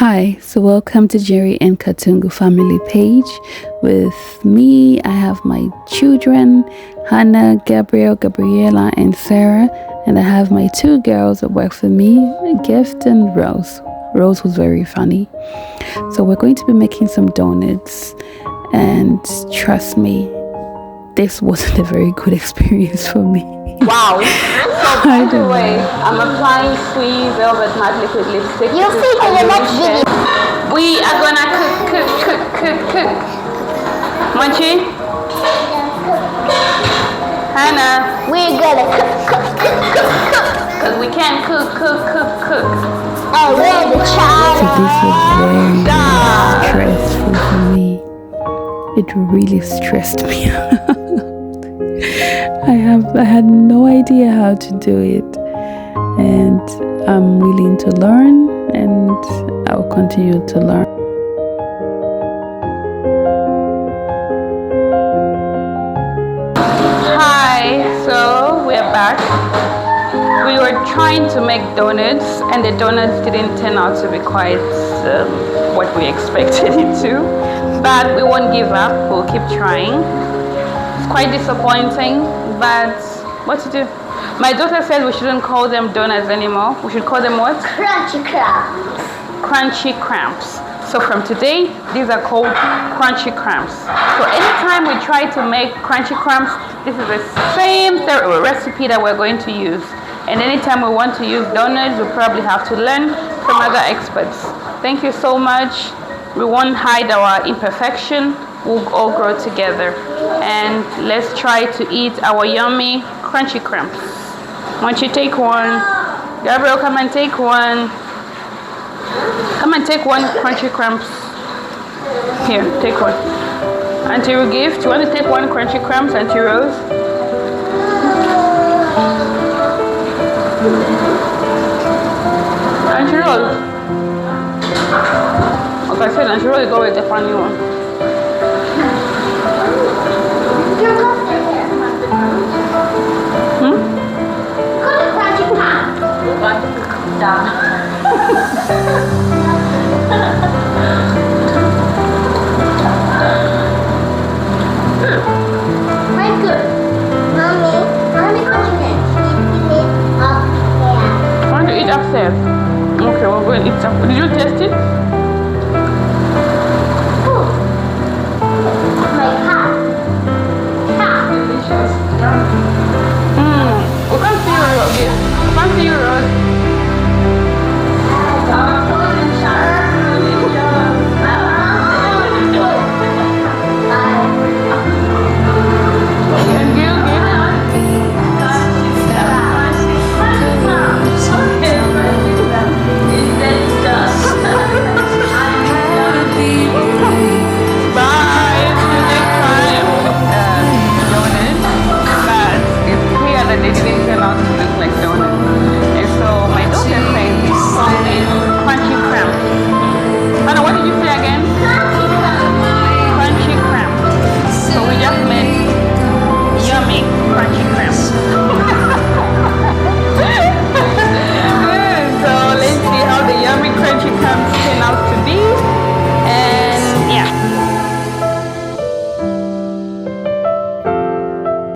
Hi, so welcome to Jerry and Katungu Family page. With me, I have my children, Hannah, Gabriela, and Sarah, and I have my two girls that work for me, Gift and Rose. Rose was very funny. So we're going to be making some donuts, and trust me, this wasn't a very good experience for me. Wow. So by the way, I'm applying Squeeze Velvet Matte Liquid Lipstick. You'll see in the next video. We are gonna cook. Munchie? Hannah? We're gonna cook. Because we can't cook. And we're the child. So this was very stressful for me. It really stressed me out. I had no idea how to do it, and I'm willing to learn, and I'll continue to learn. Hi, so we're back. We were trying to make donuts, and the donuts didn't turn out to be quite what we expected it to, but we won't give up. We'll keep trying. It's quite disappointing, but what to do? My daughter said we shouldn't call them donuts anymore. We should call them what? Crunchy Crumbs. Crunchy Crumbs. So from today, these are called Crunchy Crumbs. So anytime we try to make Crunchy Crumbs, this is the same recipe that we're going to use. And anytime we want to use donuts, we probably have to learn from other experts. Thank you so much. We won't hide our imperfection. We'll all grow together. And let's try to eat our yummy Crunchy Crumbs. Why don't you take one? Gabriel, come and take one. Come and take one Crunchy Crumbs. Here, take one. Auntie Gift, you want to take one Crunchy Crumbs, Auntie Rose? Auntie Rose. Okay, I said Auntie Rose, go with the funny one. Very good. Mommy, I want to eat upstairs. Okay, we'll go and eat some. Did you taste it? Delicious. We can't see you, Rose. We can't see you, Rose.